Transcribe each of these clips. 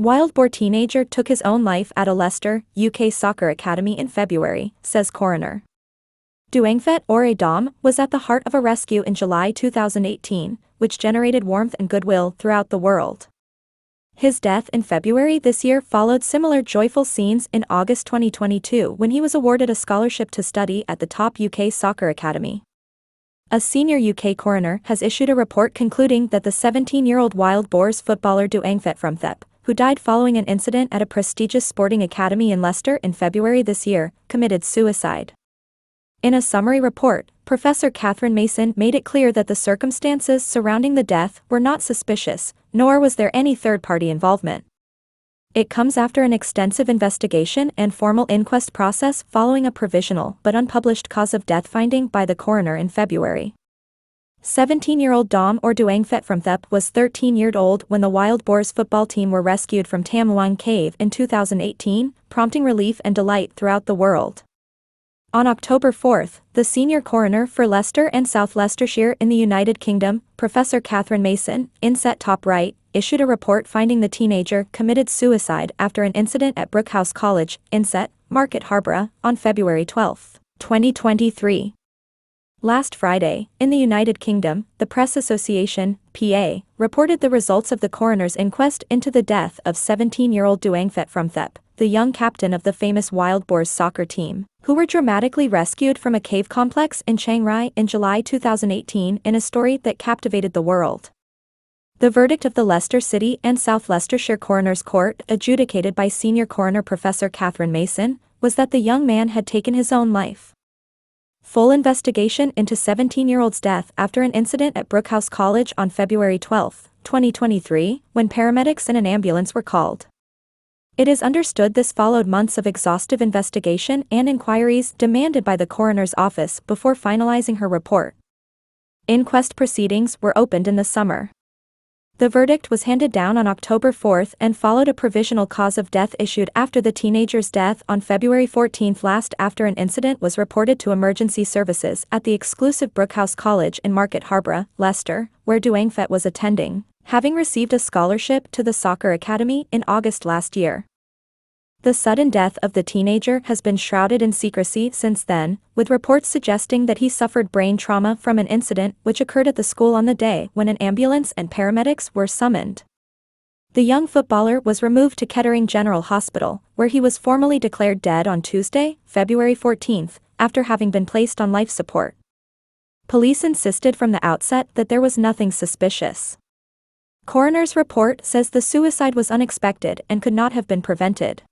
Wild Boar teenager took his own life at a Leicester, UK soccer academy in February, says Coroner. Duangphet or Dom was at the heart of a rescue in July 2018, which generated warmth and goodwill throughout the world. His death in February this year followed similar joyful scenes in August 2022 when he was awarded a scholarship to study at the top UK soccer academy. A senior UK coroner has issued a report concluding that the 17-year-old Wild Boars footballer Duangphet, who died following an incident at a prestigious sporting academy in Leicester in February this year, committed suicide. In a summary report, Professor Catherine Mason made it clear that the circumstances surrounding the death were not suspicious, nor was there any third-party involvement. It comes after an extensive investigation and formal inquest process following a provisional but unpublished cause of death finding by the coroner in February. 17-year-old Dom or Duangphet was 13-year-old when the Wild Boars football team were rescued from Tam Luang Cave in 2018, prompting relief and delight throughout the world. On October 4, the senior coroner for Leicester and South Leicestershire in the United Kingdom, Professor Catherine Mason, inset top right, issued a report finding the teenager committed suicide after an incident at Brookhouse College, inset, Market Harborough, on February 12, 2023. Last Friday, in the United Kingdom, the Press Association, PA, reported the results of the coroner's inquest into the death of 17-year-old Duangphet, the young captain of the famous Wild Boars soccer team, who were dramatically rescued from a cave complex in Chiang Rai in July 2018 in a story that captivated the world. The verdict of the Leicester City and South Leicestershire Coroner's Court, adjudicated by senior coroner Professor Catherine Mason, was that the young man had taken his own life. Full investigation into 17-year-old's death after an incident at Brookhouse College on February 12, 2023, when paramedics and an ambulance were called. It is understood this followed months of exhaustive investigation and inquiries demanded by the coroner's office before finalizing her report. Inquest proceedings were opened in the summer. The verdict was handed down on October 4 and followed a provisional cause of death issued after the teenager's death on February 14 last after an incident was reported to emergency services at the exclusive Brookhouse College in Market Harborough, Leicester, where Duangphet was attending, having received a scholarship to the soccer academy in August last year. The sudden death of the teenager has been shrouded in secrecy since then, with reports suggesting that he suffered brain trauma from an incident which occurred at the school on the day when an ambulance and paramedics were summoned. The young footballer was removed to Kettering General Hospital, where he was formally declared dead on Tuesday, February 14, after having been placed on life support. Police insisted from the outset that there was nothing suspicious. Coroner's report says the suicide was unexpected and could not have been prevented.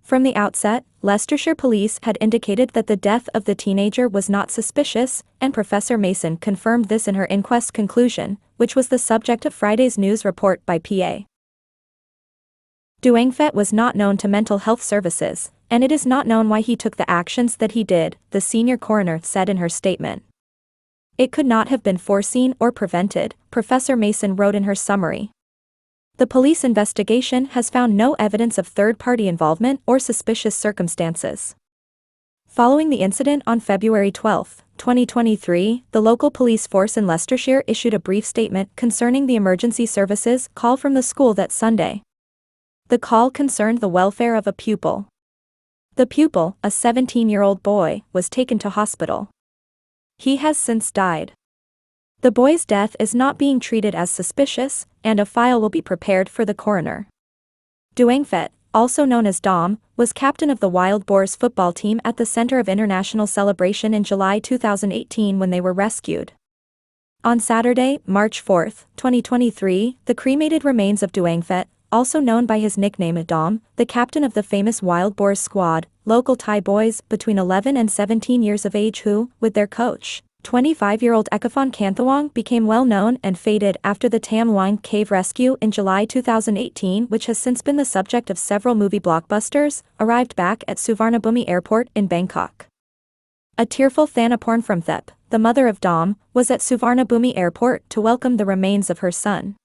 From the outset, Leicestershire police had indicated that the death of the teenager was not suspicious, and Professor Mason confirmed this in her inquest conclusion, which was the subject of Friday's news report by PA. Duangphet was not known to mental health services, and it is not known why he took the actions that he did, the senior coroner said in her statement. It could not have been foreseen or prevented, Professor Mason wrote in her summary. The police investigation has found no evidence of third-party involvement or suspicious circumstances. Following the incident on February 12, 2023, the local police force in Leicestershire issued a brief statement concerning the emergency services call from the school that Sunday. The call concerned the welfare of a pupil. The pupil, a 17-year-old boy, was taken to hospital. He has since died. The boy's death is not being treated as suspicious, and a file will be prepared for the coroner. Duangphet, also known as Dom, was captain of the Wild Boars football team at the Center of International Celebration in July 2018 when they were rescued. On Saturday, March 4, 2023, the cremated remains of Duangphet, also known by his nickname Dom, the captain of the famous Wild Boars squad, local Thai boys between 11 and 17 years of age who, with their coach, 25-year-old Ekaphan Kanthawang, became well known and faded after the Tam Luang Cave rescue in July 2018, which has since been the subject of several movie blockbusters, arrived back at Suvarnabhumi Airport in Bangkok. A tearful Thanaporn from Thep, the mother of Dom, was at Suvarnabhumi Airport to welcome the remains of her son.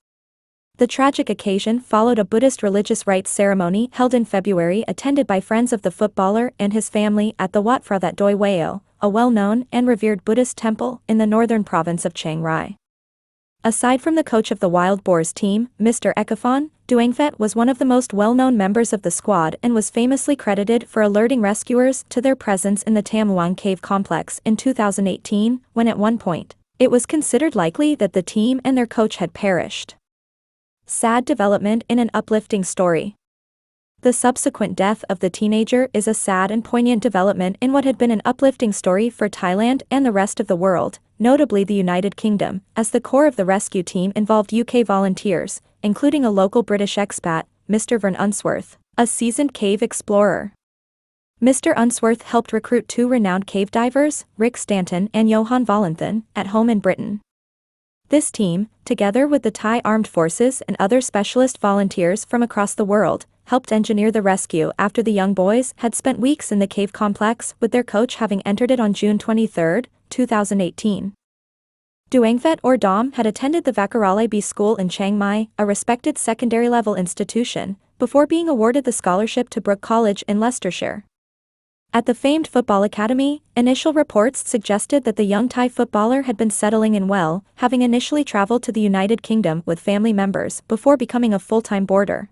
The tragic occasion followed a Buddhist religious rites ceremony held in February attended by friends of the footballer and his family at the Wat Phra That Doi Weo, a well-known and revered Buddhist temple in the northern province of Chiang Rai. Aside from the coach of the Wild Boars team, Mr. Ekaphan, Duangphet was one of the most well-known members of the squad and was famously credited for alerting rescuers to their presence in the Tam Luang cave complex in 2018, when at one point, it was considered likely that the team and their coach had perished. Sad development in an uplifting story. The subsequent death of the teenager is a sad and poignant development in what had been an uplifting story for Thailand and the rest of the world, notably the United Kingdom, as the core of the rescue team involved UK volunteers, including a local British expat, Mr. Vern Unsworth, a seasoned cave explorer. Mr. Unsworth helped recruit two renowned cave divers, Rick Stanton and Johan Volanthen, at home in Britain. This team, together with the Thai Armed Forces and other specialist volunteers from across the world, helped engineer the rescue after the young boys had spent weeks in the cave complex, with their coach having entered it on June 23, 2018. Duangphet or Dom had attended the Vakarale B School in Chiang Mai, a respected secondary-level institution, before being awarded the scholarship to Brooke College in Leicestershire. At the famed football academy, initial reports suggested that the young Thai footballer had been settling in well, having initially traveled to the United Kingdom with family members before becoming a full-time boarder.